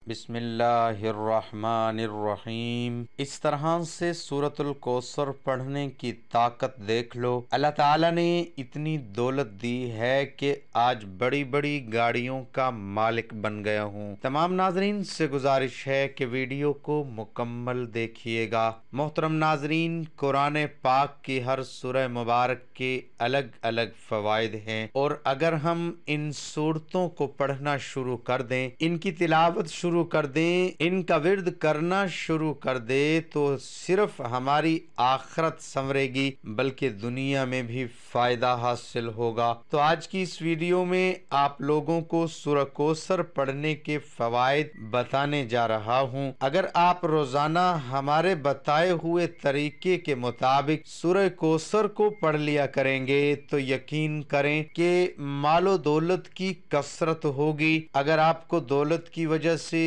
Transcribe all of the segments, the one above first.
بسم اللہ الرحمن الرحیم۔ اس طرح سے سورۃ الکوثر پڑھنے کی طاقت دیکھ لو۔ اللہ تعالیٰ نے اتنی دولت دی ہے کہ آج بڑی بڑی گاڑیوں کا مالک بن گیا ہوں۔ تمام ناظرین سے گزارش ہے کہ ویڈیو کو مکمل دیکھیے گا۔ محترم ناظرین، قرآن پاک کی ہر سورہ مبارک کے الگ الگ فوائد ہیں، اور اگر ہم ان سورتوں کو پڑھنا شروع کر دیں، ان کی تلاوت شروع کر دیں، ان کا ورد کرنا شروع کر دیں، تو صرف ہماری آخرت سنورے گی بلکہ دنیا میں بھی فائدہ حاصل ہوگا۔ تو آج کی اس ویڈیو میں آپ لوگوں کو سورہ کوثر پڑھنے کے فوائد بتانے جا رہا ہوں۔ اگر آپ روزانہ ہمارے بتائے ہوئے طریقے کے مطابق سورہ کوثر کو پڑھ لیا کریں گے تو یقین کریں کہ مال و دولت کی کثرت ہوگی۔ اگر آپ کو دولت کی وجہ سے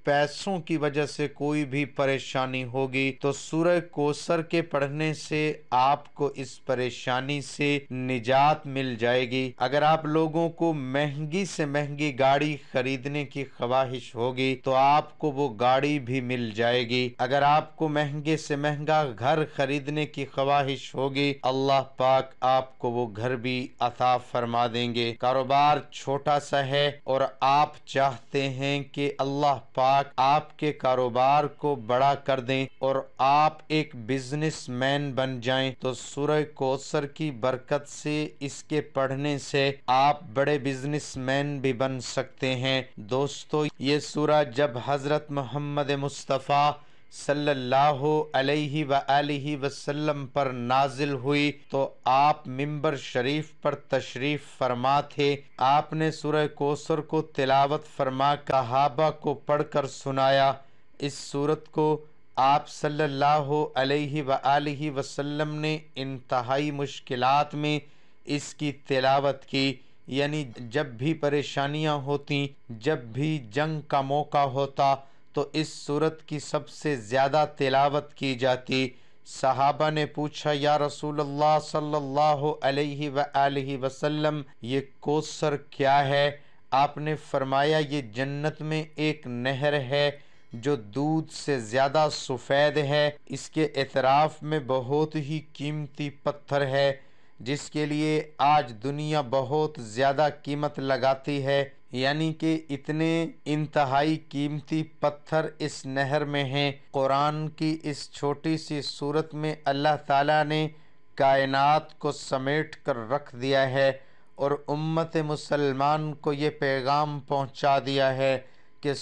پیسوں کی وجہ سے کوئی بھی پریشانی ہوگی تو سورہ کوثر کے پڑھنے سے آپ کو اس پریشانی سے نجات مل جائے گی۔ اگر آپ لوگوں کو مہنگی سے مہنگی گاڑی خریدنے کی خواہش ہوگی تو آپ کو وہ گاڑی بھی مل جائے گی۔ اگر آپ کو مہنگے سے مہنگا گھر خریدنے کی خواہش ہوگی، اللہ پاک آپ کو وہ گھر بھی عطا فرما دیں گے۔ کاروبار چھوٹا سا ہے اور آپ چاہتے ہیں کہ اللہ پاک آپ کے کاروبار کو بڑا کر دیں اور آپ ایک بزنس مین بن جائیں، تو سورہ کوثر کی برکت سے، اس کے پڑھنے سے آپ بڑے بزنس مین بھی بن سکتے ہیں۔ دوستو، یہ سورہ جب حضرت محمد مصطفیٰ صلی اللہ علیہ وآلہ وسلم پر نازل ہوئی تو آپ منبر شریف پر تشریف فرما تھے۔ آپ نے سورہ کوثر کو تلاوت فرما صحابہ کو پڑھ کر سنایا۔ اس سورت کو آپ صلی اللہ علیہ وآلہ وسلم نے انتہائی مشکلات میں اس کی تلاوت کی، یعنی جب بھی پریشانیاں ہوتی، جب بھی جنگ کا موقع ہوتا تو اس سورت کی سب سے زیادہ تلاوت کی جاتی۔ صحابہ نے پوچھا، یا رسول اللہ صلی اللہ علیہ وآلہ وسلم، یہ کوثر کیا ہے؟ آپ نے فرمایا، یہ جنت میں ایک نہر ہے جو دودھ سے زیادہ سفید ہے، اس کے اطراف میں بہت ہی قیمتی پتھر ہے جس کے لیے آج دنیا بہت زیادہ قیمت لگاتی ہے، یعنی کہ اتنے انتہائی قیمتی پتھر اس نہر میں ہیں۔ قرآن کی اس چھوٹی سی سورت میں اللہ تعالیٰ نے کائنات کو سمیٹ کر رکھ دیا ہے اور امت مسلمان کو یہ پیغام پہنچا دیا ہے کہ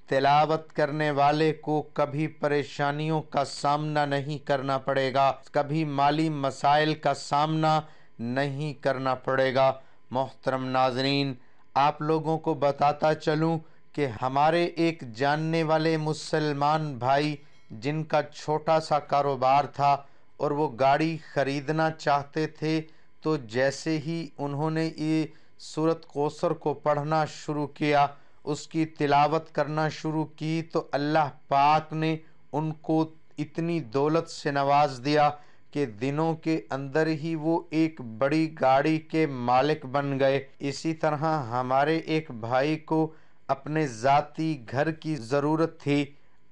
تلاوت کرنے والے کو کبھی پریشانیوں کا سامنا نہیں کرنا پڑے گا، کبھی مالی مسائل کا سامنا نہیں کرنا پڑے گا۔ محترم ناظرین، آپ لوگوں کو بتاتا چلوں کہ ہمارے ایک جاننے والے مسلمان بھائی جن کا چھوٹا سا کاروبار تھا اور وہ گاڑی خریدنا چاہتے تھے، تو جیسے ہی انہوں نے یہ سورۃ کوثر کو پڑھنا شروع کیا، اس کی تلاوت کرنا شروع کی، تو اللہ پاک نے ان کو اتنی دولت سے نواز دیا کہ دنوں کے اندر ہی وہ ایک بڑی گاڑی کے مالک بن گئے۔ اسی طرح ہمارے ایک بھائی کو اپنے ذاتی گھر کی ضرورت تھی،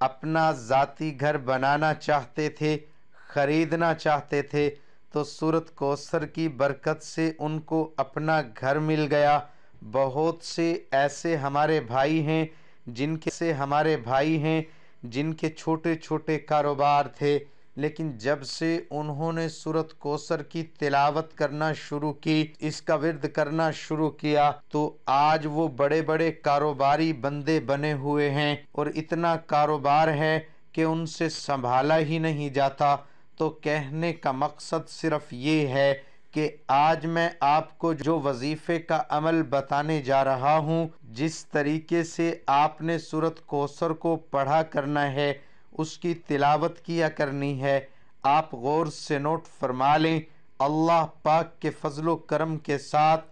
اپنا ذاتی گھر بنانا چاہتے تھے، خریدنا چاہتے تھے، تو سورۃ کوثر کی برکت سے ان کو اپنا گھر مل گیا۔ بہت سے ایسے ہمارے بھائی ہیں جن کے چھوٹے چھوٹے کاروبار تھے، لیکن جب سے انہوں نے سورۃ کوثر کی تلاوت کرنا شروع کی، اس کا ورد کرنا شروع کیا، تو آج وہ بڑے بڑے کاروباری بندے بنے ہوئے ہیں اور اتنا کاروبار ہے کہ ان سے سنبھالا ہی نہیں جاتا۔ تو کہنے کا مقصد صرف یہ ہے کہ آج میں آپ کو جو وظیفے کا عمل بتانے جا رہا ہوں، جس طریقے سے آپ نے سورۃ کوثر کو پڑھا کرنا ہے، اس کی تلاوت کیا کرنی ہے، آپ غور سے نوٹ فرما لیں۔ اللہ پاک کے فضل و کرم کے ساتھ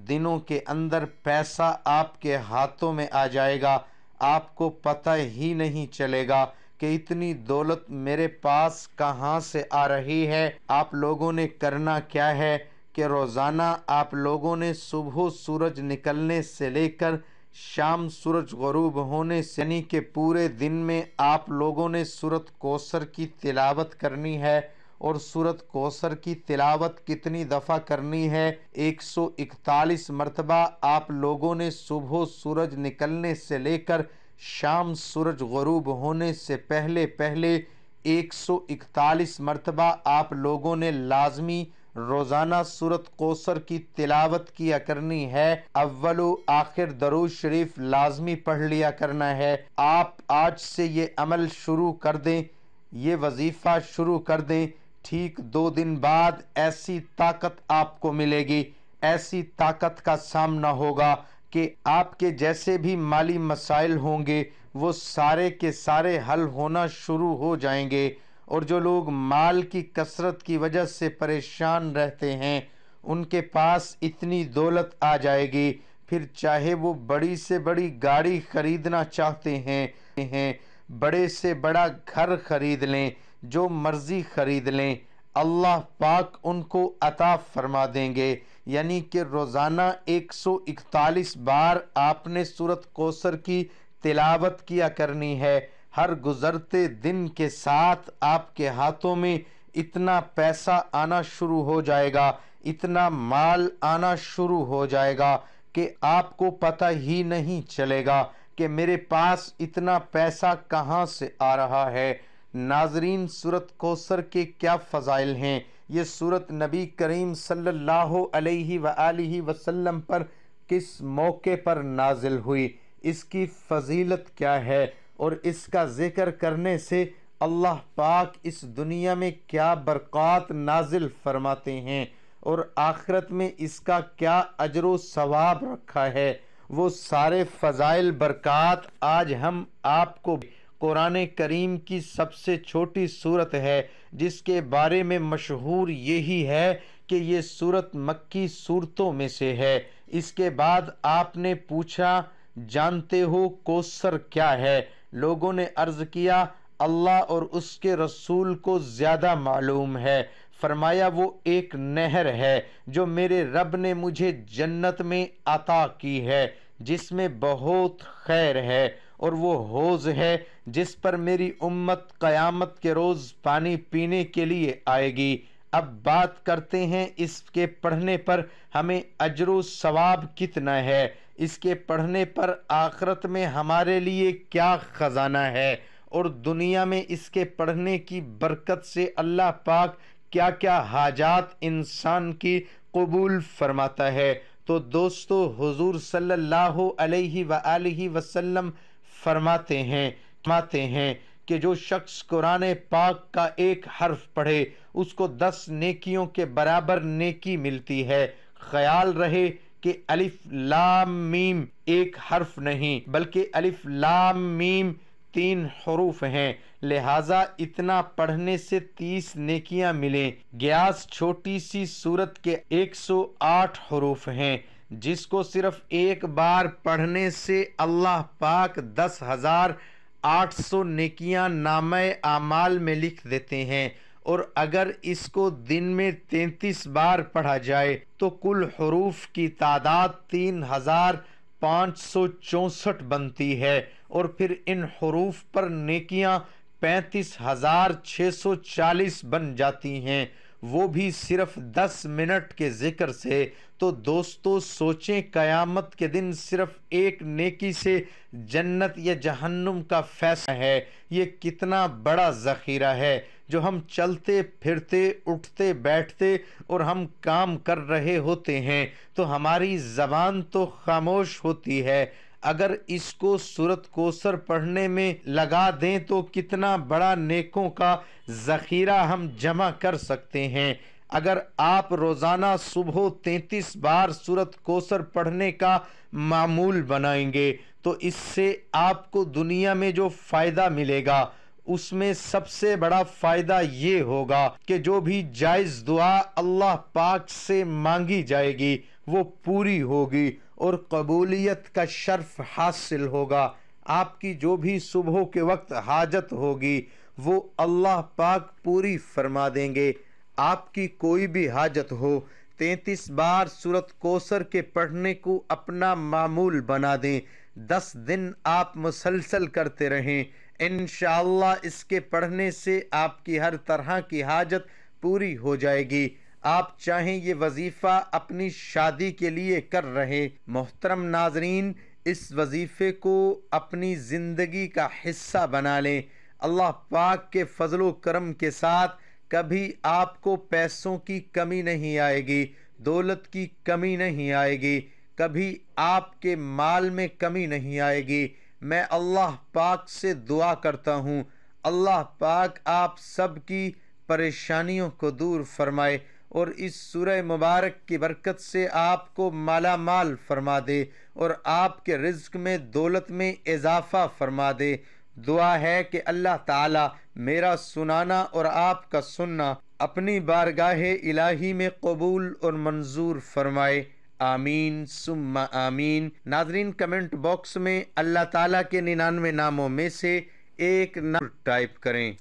دنوں کے اندر پیسہ آپ کے ہاتھوں میں آ جائے گا، آپ کو پتہ ہی نہیں چلے گا کہ اتنی دولت میرے پاس کہاں سے آ رہی ہے۔ آپ لوگوں نے کرنا کیا ہے کہ روزانہ آپ لوگوں نے صبح سورج نکلنے سے لے کر شام سورج غروب ہونے سے یعنی کہ پورے دن میں آپ لوگوں نے سورۃ کوثر کی تلاوت کرنی ہے۔ اور سورۃ کوثر کی تلاوت کتنی دفعہ کرنی ہے؟ 141 مرتبہ آپ لوگوں نے صبح سورج نکلنے سے لے کر شام سورج غروب ہونے سے پہلے 141 مرتبہ آپ لوگوں نے لازمی روزانہ سورۃ کوثر کی تلاوت کیا کرنی ہے۔ اول و آخر درود شریف لازمی پڑھ لیا کرنا ہے۔ آپ آج سے یہ عمل شروع کر دیں، یہ وظیفہ شروع کر دیں، ٹھیک 2 دن بعد ایسی طاقت آپ کو ملے گی، ایسی طاقت کا سامنا ہوگا کہ آپ کے جیسے بھی مالی مسائل ہوں گے وہ سارے کے سارے حل ہونا شروع ہو جائیں گے۔ اور جو لوگ مال کی کثرت کی وجہ سے پریشان رہتے ہیں ان کے پاس اتنی دولت آ جائے گی، پھر چاہے وہ بڑی سے بڑی گاڑی خریدنا چاہتے ہیں، بڑے سے بڑا گھر خرید لیں، جو مرضی خرید لیں، اللہ پاک ان کو عطا فرما دیں گے۔ یعنی کہ روزانہ 141 بار آپ نے سورۃ کوثر کی تلاوت کیا کرنی ہے۔ ہر گزرتے دن کے ساتھ آپ کے ہاتھوں میں اتنا پیسہ آنا شروع ہو جائے گا، اتنا مال آنا شروع ہو جائے گا کہ آپ کو پتہ ہی نہیں چلے گا کہ میرے پاس اتنا پیسہ کہاں سے آ رہا ہے۔ ناظرین، سورۃ کوثر کے کیا فضائل ہیں؟ یہ سورۃ نبی کریم صلی اللہ علیہ وآلہ وسلم پر کس موقع پر نازل ہوئی، اس کی فضیلت کیا ہے، اور اس کا ذکر کرنے سے اللہ پاک اس دنیا میں کیا برکات نازل فرماتے ہیں اور آخرت میں اس کا کیا اجر و ثواب رکھا ہے، وہ سارے فضائل برکات آج ہم آپ کو قرآن کریم کی سب سے چھوٹی سورت ہے جس کے بارے میں مشہور یہی ہے کہ یہ سورت مکی سورتوں میں سے ہے۔ اس کے بعد آپ نے پوچھا جانتے ہو کوثر کیا ہے؟ لوگوں نے عرض کیا اللہ اور اس کے رسول کو زیادہ معلوم ہے۔ فرمایا وہ ایک نہر ہے جو میرے رب نے مجھے جنت میں عطا کی ہے جس میں بہت خیر ہے، اور وہ حوض ہے جس پر میری امت قیامت کے روز پانی پینے کے لیے آئے گی۔ اب بات کرتے ہیں اس کے پڑھنے پر ہمیں اجر و ثواب کتنا ہے، اس کے پڑھنے پر آخرت میں ہمارے لیے کیا خزانہ ہے، اور دنیا میں اس کے پڑھنے کی برکت سے اللہ پاک کیا کیا حاجات انسان کی قبول فرماتا ہے۔ تو دوستو، حضور صلی اللہ علیہ وآلہ وسلم فرماتے ہیں کہ جو شخص قرآن پاک کا ایک حرف پڑھے اس کو 10 نیکیوں کے برابر نیکی ملتی ہے۔ خیال رہے کہ الف لام میم ایک حرف نہیں بلکہ الف لام میم 3 حروف ہیں، لہٰذا اتنا پڑھنے سے 30 نیکیاں ملیں۔ گیاس چھوٹی سی سورت کے 108 حروف ہیں جس کو صرف ایک بار پڑھنے سے اللہ پاک 10,800 نیکیاں نامہ اعمال میں لکھ دیتے ہیں، اور اگر اس کو دن میں 33 بار پڑھا جائے تو کل حروف کی تعداد 3,564 بنتی ہے، اور پھر ان حروف پر نیکیاں 35,640 بن جاتی ہیں، وہ بھی صرف 10 منٹ کے ذکر سے۔ تو دوستو سوچیں قیامت کے دن صرف ایک نیکی سے جنت یا جہنم کا فیصلہ ہے، یہ کتنا بڑا ذخیرہ ہے جو ہم چلتے پھرتے اٹھتے بیٹھتے اور ہم کام کر رہے ہوتے ہیں تو ہماری زبان تو خاموش ہوتی ہے، اگر اس کو سورۃ کوثر پڑھنے میں لگا دیں تو کتنا بڑا نیکوں کا ذخیرہ ہم جمع کر سکتے ہیں۔ اگر آپ روزانہ صبح 33 بار سورۃ کوثر پڑھنے کا معمول بنائیں گے تو اس سے آپ کو دنیا میں جو فائدہ ملے گا اس میں سب سے بڑا فائدہ یہ ہوگا کہ جو بھی جائز دعا اللہ پاک سے مانگی جائے گی وہ پوری ہوگی اور قبولیت کا شرف حاصل ہوگا۔ آپ کی جو بھی صبح کے وقت حاجت ہوگی وہ اللہ پاک پوری فرما دیں گے۔ آپ کی کوئی بھی حاجت ہو 33 بار سورۃ کوثر کے پڑھنے کو اپنا معمول بنا دیں، 10 دن آپ مسلسل کرتے رہیں، انشاءاللہ اس کے پڑھنے سے آپ کی ہر طرح کی حاجت پوری ہو جائے گی۔ آپ چاہیں یہ وظیفہ اپنی شادی کے لیے کر رہے۔ محترم ناظرین، اس وظیفے کو اپنی زندگی کا حصہ بنا لیں۔ اللہ پاک کے فضل و کرم کے ساتھ کبھی آپ کو پیسوں کی کمی نہیں آئے گی، دولت کی کمی نہیں آئے گی، کبھی آپ کے مال میں کمی نہیں آئے گی۔ میں اللہ پاک سے دعا کرتا ہوں، اللہ پاک آپ سب کی پریشانیوں کو دور فرمائے اور اس سورہ مبارک کی برکت سے آپ کو مالا مال فرما دے اور آپ کے رزق میں دولت میں اضافہ فرما دے۔ دعا ہے کہ اللہ تعالی میرا سنانا اور آپ کا سننا اپنی بارگاہ الہی میں قبول اور منظور فرمائے، آمین ثم آمین۔ ناظرین، کمنٹ باکس میں اللہ تعالیٰ کے 99 ناموں میں سے ایک نام ٹائپ کریں۔